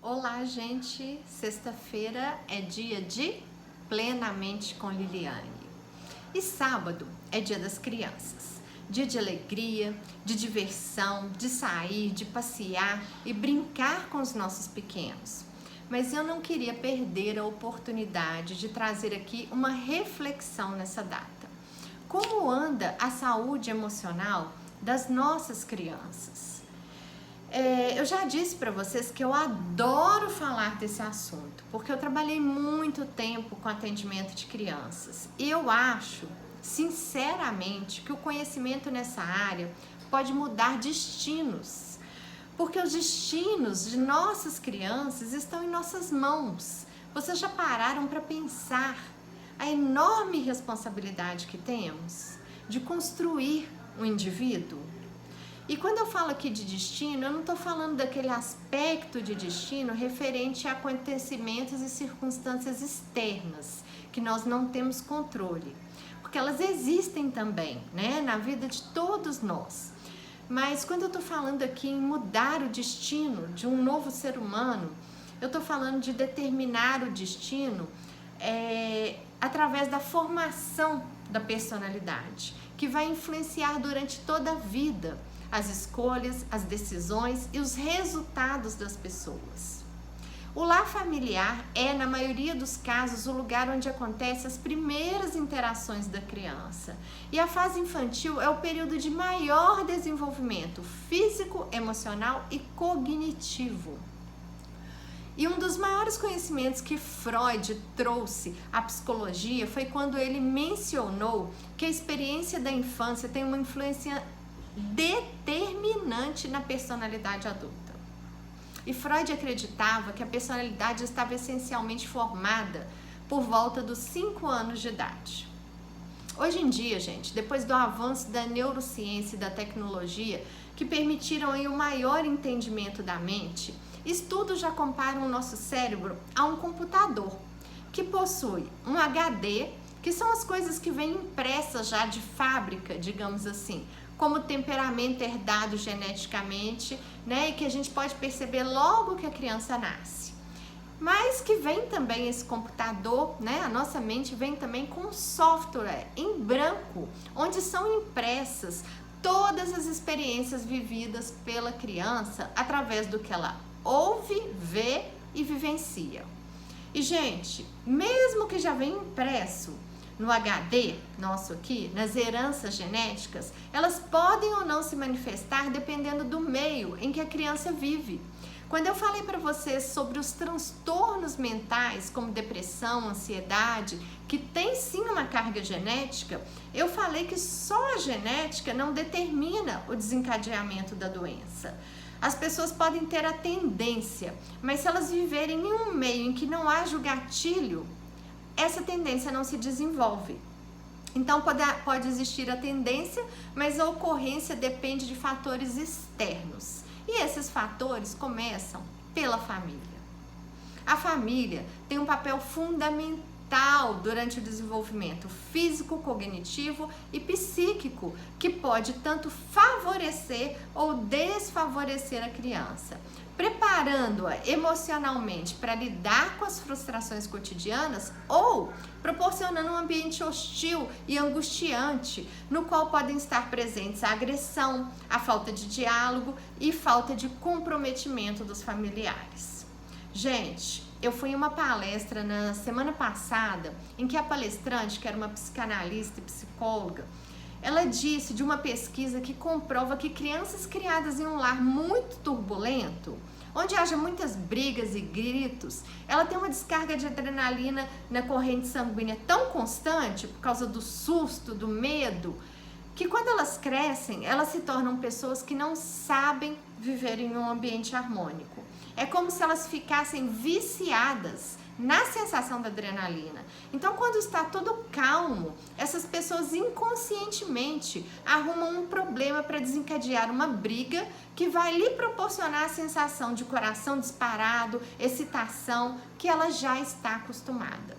Olá, gente! Sexta-feira é dia de Plenamente com Liliane. E sábado é dia das crianças. Dia de alegria, de diversão, de sair, de passear e brincar com os nossos pequenos. Mas eu não queria perder a oportunidade de trazer aqui uma reflexão nessa data. Como anda a saúde emocional das nossas crianças? Eu já disse para vocês que eu adoro falar desse assunto, porque eu trabalhei muito tempo com atendimento de crianças e eu acho, sinceramente, que o conhecimento nessa área pode mudar destinos, porque os destinos de nossas crianças estão em nossas mãos. Vocês já pararam para pensar a enorme responsabilidade que temos de construir um indivíduo? E quando eu falo aqui de destino, eu não estou falando daquele aspecto de destino referente a acontecimentos e circunstâncias externas, que nós não temos controle, porque elas existem também, né, na vida de todos nós. Mas quando eu estou falando aqui em mudar o destino de um novo ser humano, eu estou falando de determinar o destino através da formação da personalidade, que vai influenciar durante toda a vida as escolhas, as decisões e os resultados das pessoas. O lar familiar é, na maioria dos casos, o lugar onde acontecem as primeiras interações da criança. E a fase infantil é o período de maior desenvolvimento físico, emocional e cognitivo. E um dos maiores conhecimentos que Freud trouxe à psicologia foi quando ele mencionou que a experiência da infância tem uma influência determinante na personalidade adulta. E Freud acreditava que a personalidade estava essencialmente formada por volta dos 5 anos de idade. Hoje em dia, gente, depois do avanço da neurociência e da tecnologia, que permitiram aí o maior entendimento da mente, estudos já comparam o nosso cérebro a um computador, que possui um HD, que são as coisas que vêm impressas já de fábrica, digamos assim, como temperamento herdado geneticamente, né, e que a gente pode perceber logo que a criança nasce. Mas que vem também esse computador, né, a nossa mente vem também com software em branco, onde são impressas todas as experiências vividas pela criança através do que ela ouve, vê e vivencia. E, gente, mesmo que já vem impresso no HD nosso aqui, nas heranças genéticas, elas podem ou não se manifestar dependendo do meio em que a criança vive. Quando eu falei para vocês sobre os transtornos mentais, como depressão, ansiedade, que tem sim uma carga genética, eu falei que só a genética não determina o desencadeamento da doença. As pessoas podem ter a tendência, mas se elas viverem em um meio em que não haja o gatilho, essa tendência não se desenvolve. Então pode existir a tendência, mas a ocorrência depende de fatores externos. E esses fatores começam pela família. A família tem um papel fundamental durante o desenvolvimento físico, cognitivo e psíquico, que pode tanto favorecer ou desfavorecer a criança, preparando-a emocionalmente para lidar com as frustrações cotidianas ou proporcionando um ambiente hostil e angustiante, no qual podem estar presentes a agressão, a falta de diálogo e falta de comprometimento dos familiares. Gente, eu fui em uma palestra na semana passada em que a palestrante, que era uma psicanalista e psicóloga, ela disse de uma pesquisa que comprova que crianças criadas em um lar muito turbulento, onde haja muitas brigas e gritos, ela tem uma descarga de adrenalina na corrente sanguínea tão constante por causa do susto, do medo, que quando elas crescem, elas se tornam pessoas que não sabem viver em um ambiente harmônico. É como se elas ficassem viciadas na sensação da adrenalina. Então, quando está tudo calmo, essas pessoas inconscientemente arrumam um problema para desencadear uma briga que vai lhe proporcionar a sensação de coração disparado, excitação, que ela já está acostumada.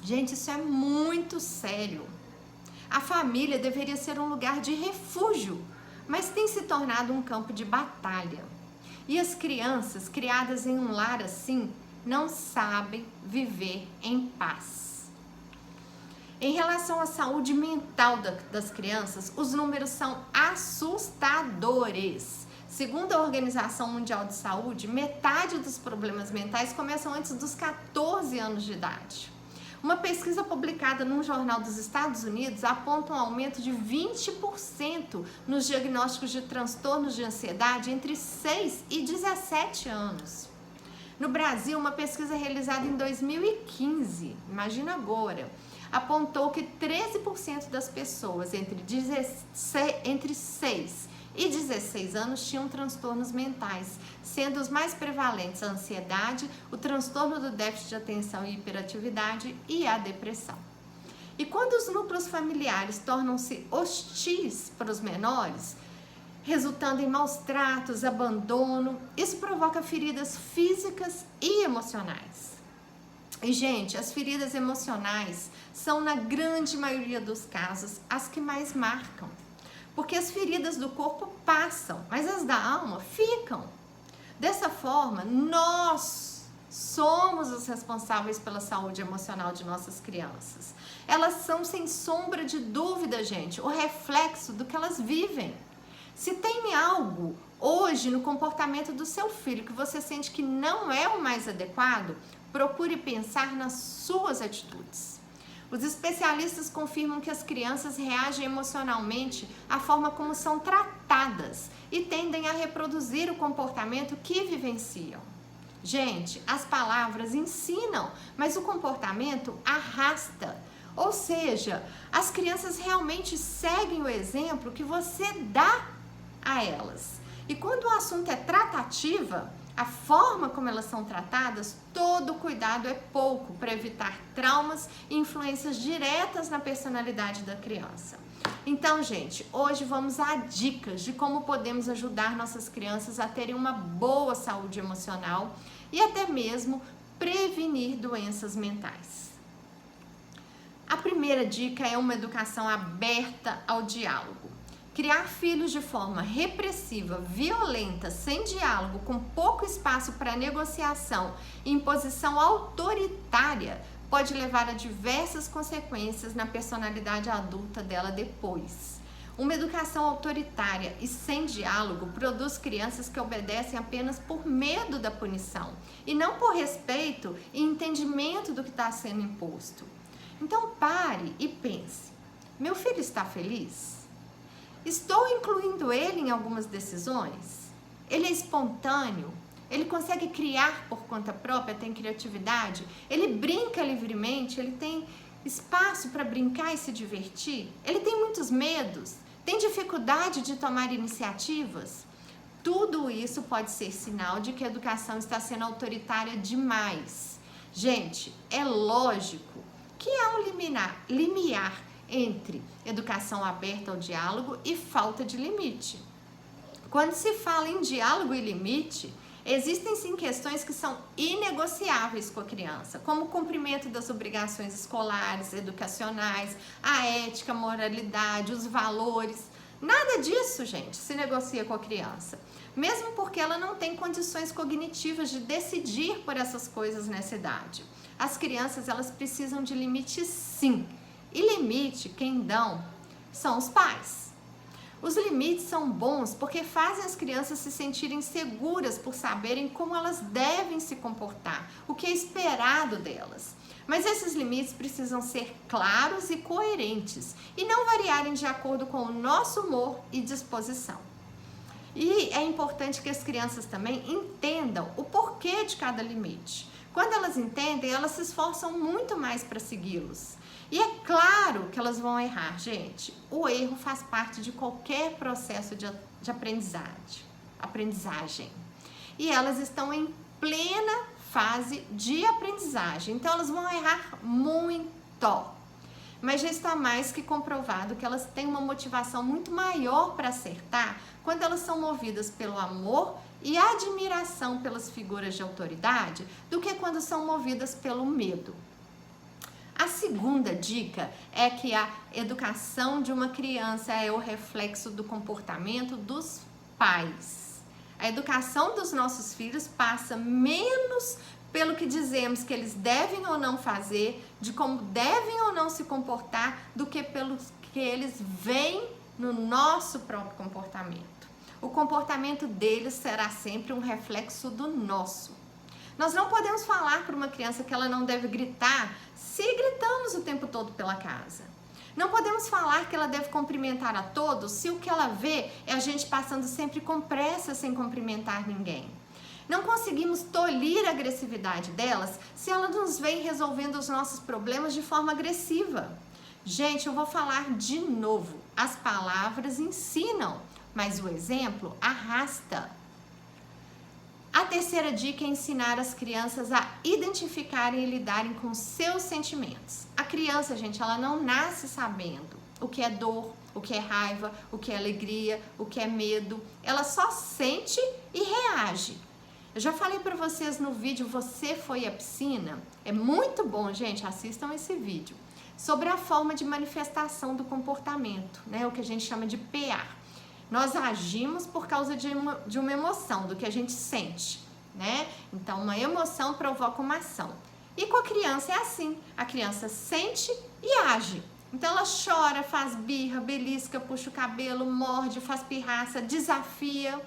Gente, isso é muito sério. A família deveria ser um lugar de refúgio, mas tem se tornado um campo de batalha. E as crianças criadas em um lar assim não sabem viver em paz. Em relação à saúde mental das crianças, os números são assustadores. Segundo a Organização Mundial de Saúde, metade dos problemas mentais começam antes dos 14 anos de idade. Uma pesquisa publicada num jornal dos Estados Unidos aponta um aumento de 20% nos diagnósticos de transtornos de ansiedade entre 6 e 17 anos. No Brasil, uma pesquisa realizada em 2015, imagina agora, apontou que 13% das pessoas entre 6 e 16 anos tinham transtornos mentais, sendo os mais prevalentes a ansiedade, o transtorno do déficit de atenção e hiperatividade e a depressão. E quando os núcleos familiares tornam-se hostis para os menores, resultando em maus tratos, abandono, isso provoca feridas físicas e emocionais. E, gente, as feridas emocionais são, na grande maioria dos casos, as que mais marcam. Porque as feridas do corpo passam, mas as da alma ficam. Dessa forma, nós somos os responsáveis pela saúde emocional de nossas crianças. Elas são, sem sombra de dúvida, gente, o reflexo do que elas vivem. Se tem algo hoje no comportamento do seu filho que você sente que não é o mais adequado, procure pensar nas suas atitudes. Os especialistas confirmam que as crianças reagem emocionalmente à forma como são tratadas e tendem a reproduzir o comportamento que vivenciam. Gente, as palavras ensinam, mas o comportamento arrasta. Ou seja, as crianças realmente seguem o exemplo que você dá a elas. E quando o assunto é tratativa, a forma como elas são tratadas, todo cuidado é pouco para evitar traumas e influências diretas na personalidade da criança. Então, gente, hoje vamos a dicas de como podemos ajudar nossas crianças a terem uma boa saúde emocional e até mesmo prevenir doenças mentais. A primeira dica é uma educação aberta ao diálogo. Criar filhos de forma repressiva, violenta, sem diálogo, com pouco espaço para negociação e imposição autoritária pode levar a diversas consequências na personalidade adulta dela depois. Uma educação autoritária e sem diálogo produz crianças que obedecem apenas por medo da punição e não por respeito e entendimento do que está sendo imposto. Então pare e pense: meu filho está feliz? Estou incluindo ele em algumas decisões? Ele é espontâneo? Ele consegue criar por conta própria, tem criatividade? Ele brinca livremente? Ele tem espaço para brincar e se divertir? Ele tem muitos medos? Tem dificuldade de tomar iniciativas? Tudo isso pode ser sinal de que a educação está sendo autoritária demais. Gente, é lógico que há um limiar entre educação aberta ao diálogo e falta de limite. Quando se fala em diálogo e limite, existem sim questões que são inegociáveis com a criança, como o cumprimento das obrigações escolares, educacionais, a ética, a moralidade, os valores. Nada disso, gente, se negocia com a criança, mesmo porque ela não tem condições cognitivas de decidir por essas coisas nessa idade. As crianças, elas precisam de limite, sim. E limite, quem dão, são os pais. Os limites são bons porque fazem as crianças se sentirem seguras por saberem como elas devem se comportar, o que é esperado delas. Mas esses limites precisam ser claros e coerentes e não variarem de acordo com o nosso humor e disposição. E é importante que as crianças também entendam o porquê de cada limite. Quando elas entendem, elas se esforçam muito mais para segui-los. E é claro que elas vão errar, gente. O erro faz parte de qualquer processo de aprendizagem. E elas estão em plena fase de aprendizagem. Então, elas vão errar muito. Mas já está mais que comprovado que elas têm uma motivação muito maior para acertar quando elas são movidas pelo amor e admiração pelas figuras de autoridade do que quando são movidas pelo medo. A segunda dica é que a educação de uma criança é o reflexo do comportamento dos pais. A educação dos nossos filhos passa menos pelo que dizemos que eles devem ou não fazer, de como devem ou não se comportar, do que pelo que eles veem no nosso próprio comportamento. O comportamento deles será sempre um reflexo do nosso. Nós não podemos falar para uma criança que ela não deve gritar se gritamos o tempo todo pela casa. Não podemos falar que ela deve cumprimentar a todos se o que ela vê é a gente passando sempre com pressa sem cumprimentar ninguém. Não conseguimos tolir a agressividade delas se ela nos vem resolvendo os nossos problemas de forma agressiva. Gente, eu vou falar de novo. As palavras ensinam, mas o exemplo arrasta. A terceira dica é ensinar as crianças a identificarem e lidarem com seus sentimentos. A criança, gente, ela não nasce sabendo o que é dor, o que é raiva, o que é alegria, o que é medo. Ela só sente e reage. Eu já falei para vocês no vídeo Você Foi à Piscina? É muito bom, gente, assistam esse vídeo. Sobre a forma de manifestação do comportamento, né? O que a gente chama de PA. Nós agimos por causa de uma emoção, do que a gente sente, né? Então, uma emoção provoca uma ação. E com a criança é assim, a criança sente e age. Então, ela chora, faz birra, belisca, puxa o cabelo, morde, faz pirraça, desafia.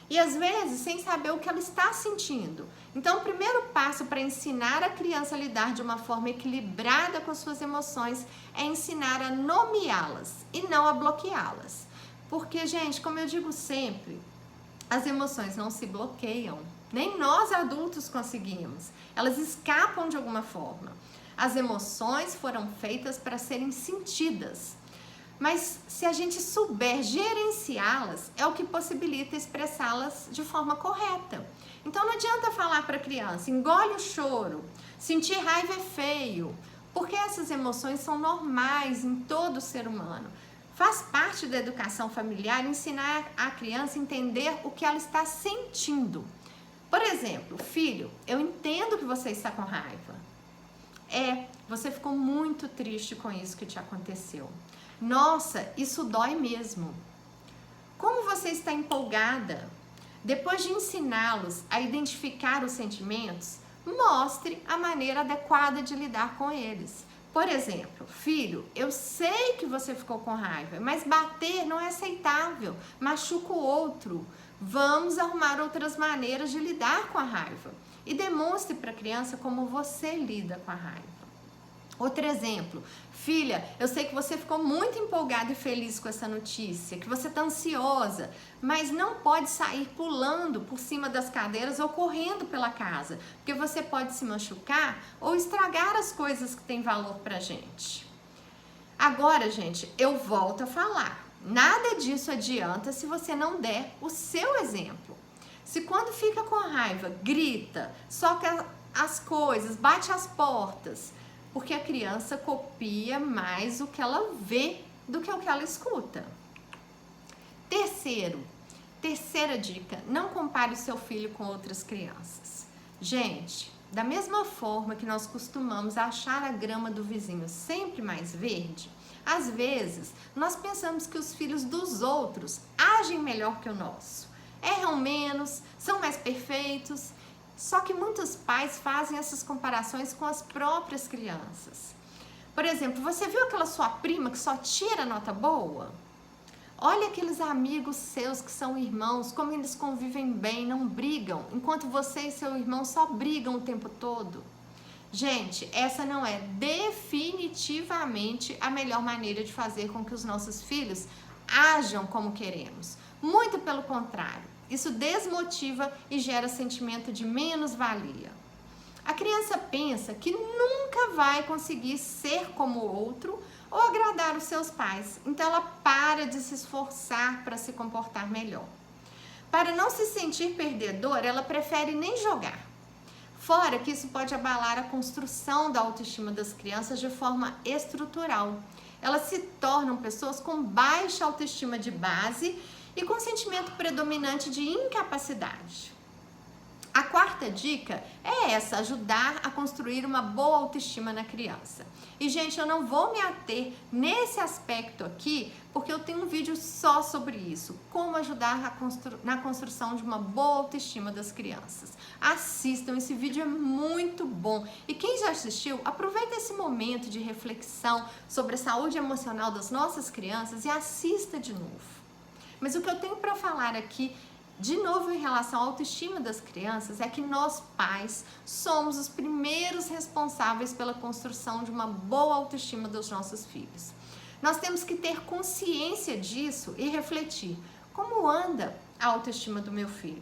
E às vezes, sem saber o que ela está sentindo. Então, o primeiro passo para ensinar a criança a lidar de uma forma equilibrada com suas emoções é ensinar a nomeá-las e não a bloqueá-las. Porque, gente, como eu digo sempre, as emoções não se bloqueiam. Nem nós adultos conseguimos. Elas escapam de alguma forma. As emoções foram feitas para serem sentidas. Mas se a gente souber gerenciá-las, é o que possibilita expressá-las de forma correta. Então não adianta falar para a criança, engole o choro, sentir raiva é feio, porque essas emoções são normais em todo ser humano. Faz parte da educação familiar ensinar a criança a entender o que ela está sentindo. Por exemplo, filho, eu entendo que você está com raiva. Você ficou muito triste com isso que te aconteceu. Nossa, isso dói mesmo. Como você está empolgada? Depois de ensiná-los a identificar os sentimentos, mostre a maneira adequada de lidar com eles. Por exemplo, filho, eu sei que você ficou com raiva, mas bater não é aceitável, machuca o outro. Vamos arrumar outras maneiras de lidar com a raiva. E demonstre para a criança como você lida com a raiva. Outro exemplo, filha, eu sei que você ficou muito empolgada e feliz com essa notícia, que você está ansiosa, mas não pode sair pulando por cima das cadeiras ou correndo pela casa, porque você pode se machucar ou estragar as coisas que têm valor pra gente. Agora, gente, eu volto a falar, nada disso adianta se você não der o seu exemplo. Se quando fica com raiva, grita, soca as coisas, bate as portas, porque a criança copia mais o que ela vê do que o que ela escuta. Terceira dica, não compare o seu filho com outras crianças. Gente, da mesma forma que nós costumamos achar a grama do vizinho sempre mais verde, às vezes nós pensamos que os filhos dos outros agem melhor que o nosso. Erram menos, são mais perfeitos. Só que muitos pais fazem essas comparações com as próprias crianças. Por exemplo, você viu aquela sua prima que só tira nota boa? Olha aqueles amigos seus que são irmãos, como eles convivem bem, não brigam, enquanto você e seu irmão só brigam o tempo todo. Gente, essa não é definitivamente a melhor maneira de fazer com que os nossos filhos ajam como queremos. Muito pelo contrário. Isso desmotiva e gera sentimento de menos-valia. A criança pensa que nunca vai conseguir ser como o outro ou agradar os seus pais, então ela para de se esforçar para se comportar melhor. Para não se sentir perdedora, ela prefere nem jogar. Fora que isso pode abalar a construção da autoestima das crianças de forma estrutural. Elas se tornam pessoas com baixa autoestima de base e com sentimento predominante de incapacidade. A quarta quarta dica é essa, ajudar a construir uma boa autoestima na criança. E, gente, eu não vou me ater nesse aspecto aqui, porque eu tenho um vídeo só sobre isso, como ajudar na construção de uma boa autoestima das crianças. Assistam, esse vídeo é muito bom. E quem já assistiu, aproveita esse momento de reflexão sobre a saúde emocional das nossas crianças e assista de novo. Mas o que eu tenho para falar aqui, de novo, em relação à autoestima das crianças, é que nós, pais, somos os primeiros responsáveis pela construção de uma boa autoestima dos nossos filhos. Nós temos que ter consciência disso e refletir: como anda a autoestima do meu filho?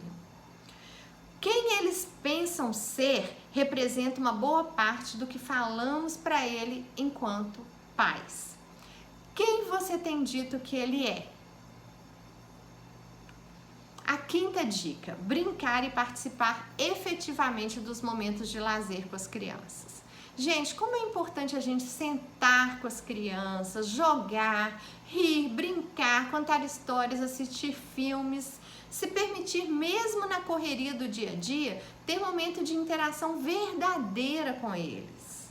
Quem eles pensam ser representa uma boa parte do que falamos para ele enquanto pais. Quem você tem dito que ele é? A quinta dica: brincar e participar efetivamente dos momentos de lazer com as crianças. Gente, como é importante a gente sentar com as crianças, jogar, rir, brincar, contar histórias, assistir filmes, se permitir, mesmo na correria do dia a dia, ter momento de interação verdadeira com eles.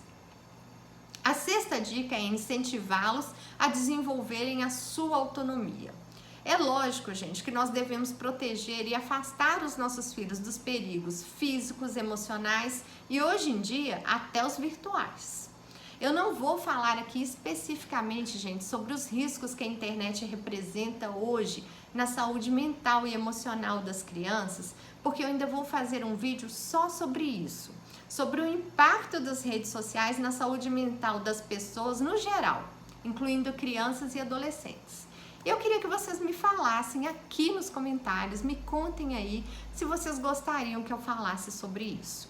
A sexta dica é incentivá-los a desenvolverem a sua autonomia. É lógico, gente, que nós devemos proteger e afastar os nossos filhos dos perigos físicos, emocionais e, hoje em dia, até os virtuais. Eu não vou falar aqui especificamente, gente, sobre os riscos que a internet representa hoje na saúde mental e emocional das crianças, porque eu ainda vou fazer um vídeo só sobre isso, sobre o impacto das redes sociais na saúde mental das pessoas no geral, incluindo crianças e adolescentes. Eu queria que vocês me falassem aqui nos comentários, me contem aí se vocês gostariam que eu falasse sobre isso.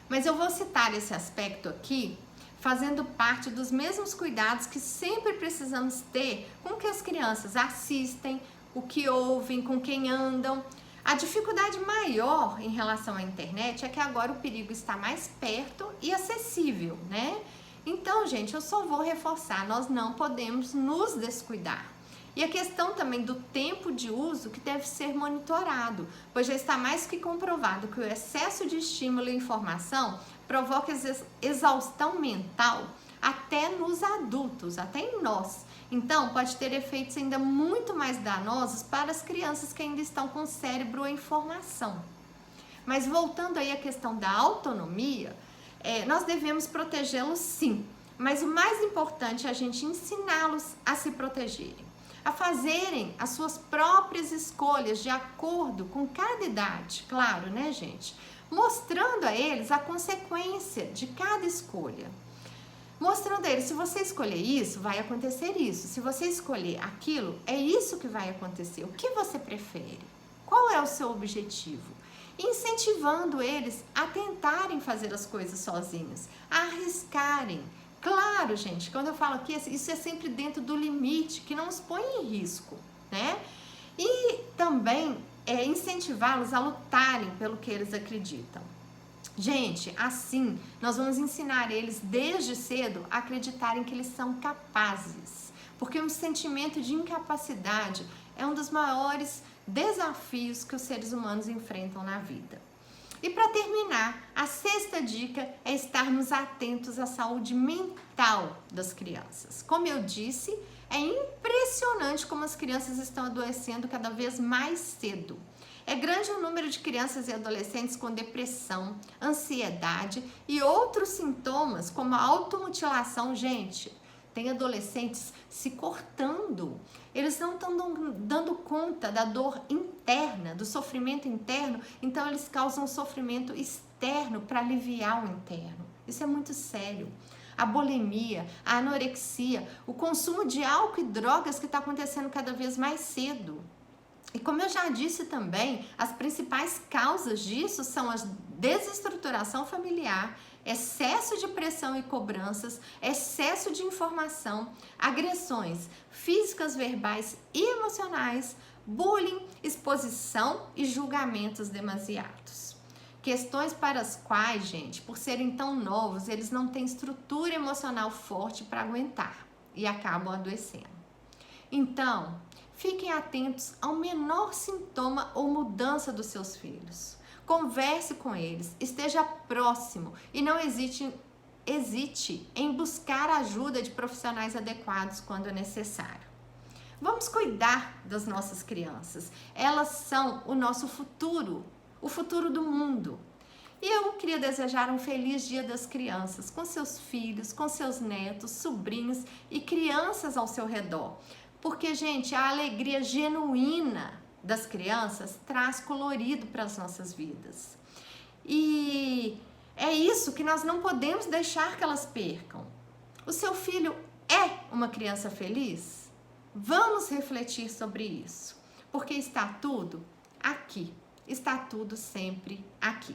Mas eu vou citar esse aspecto aqui, fazendo parte dos mesmos cuidados que sempre precisamos ter com o que as crianças assistem, o que ouvem, com quem andam. A dificuldade maior em relação à internet é que agora o perigo está mais perto e acessível, né? Então, gente, eu só vou reforçar, nós não podemos nos descuidar. E a questão também do tempo de uso que deve ser monitorado, pois já está mais que comprovado que o excesso de estímulo e informação provoca exaustão mental até nos adultos, até em nós. Então, pode ter efeitos ainda muito mais danosos para as crianças que ainda estão com o cérebro em formação. Mas voltando aí à questão da autonomia, nós devemos protegê-los sim, mas o mais importante é a gente ensiná-los a se protegerem, a fazerem as suas próprias escolhas de acordo com cada idade, claro, né, gente? Mostrando a eles a consequência de cada escolha. Mostrando a eles, se você escolher isso, vai acontecer isso. Se você escolher aquilo, é isso que vai acontecer. O que você prefere? Qual é o seu objetivo? Incentivando eles a tentarem fazer as coisas sozinhos, a arriscarem. Claro, gente, quando eu falo aqui, isso é sempre dentro do limite, que não os põe em risco, né? E também incentivá-los a lutarem pelo que eles acreditam. Gente, assim, nós vamos ensinar eles desde cedo a acreditarem que eles são capazes, porque um sentimento de incapacidade é um dos maiores desafios que os seres humanos enfrentam na vida. E para terminar, a sexta dica é estarmos atentos à saúde mental das crianças. Como eu disse, é impressionante como as crianças estão adoecendo cada vez mais cedo. É grande o número de crianças e adolescentes com depressão, ansiedade e outros sintomas como a automutilação. Gente, tem adolescentes se cortando. Eles não estão dando conta da dor interna, do sofrimento interno, então eles causam sofrimento externo para aliviar o interno. Isso é muito sério. A bulimia, a anorexia, o consumo de álcool e drogas que está acontecendo cada vez mais cedo. E como eu já disse também, as principais causas disso são a desestruturação familiar, excesso de pressão e cobranças, excesso de informação, agressões físicas, verbais e emocionais, bullying, exposição e julgamentos demasiados. Questões para as quais, gente, por serem tão novos, eles não têm estrutura emocional forte para aguentar e acabam adoecendo. Então, fiquem atentos ao menor sintoma ou mudança dos seus filhos. Converse com eles, esteja próximo e não hesite em buscar a ajuda de profissionais adequados quando necessário. Vamos cuidar das nossas crianças. Elas são o nosso futuro, o futuro do mundo. E eu queria desejar um feliz Dia das Crianças, com seus filhos, com seus netos, sobrinhos e crianças ao seu redor. Porque, gente, a alegria genuína das crianças traz colorido para as nossas vidas. E é isso que nós não podemos deixar que elas percam. O seu filho é uma criança feliz? Vamos refletir sobre isso, porque está tudo aqui, está tudo sempre aqui.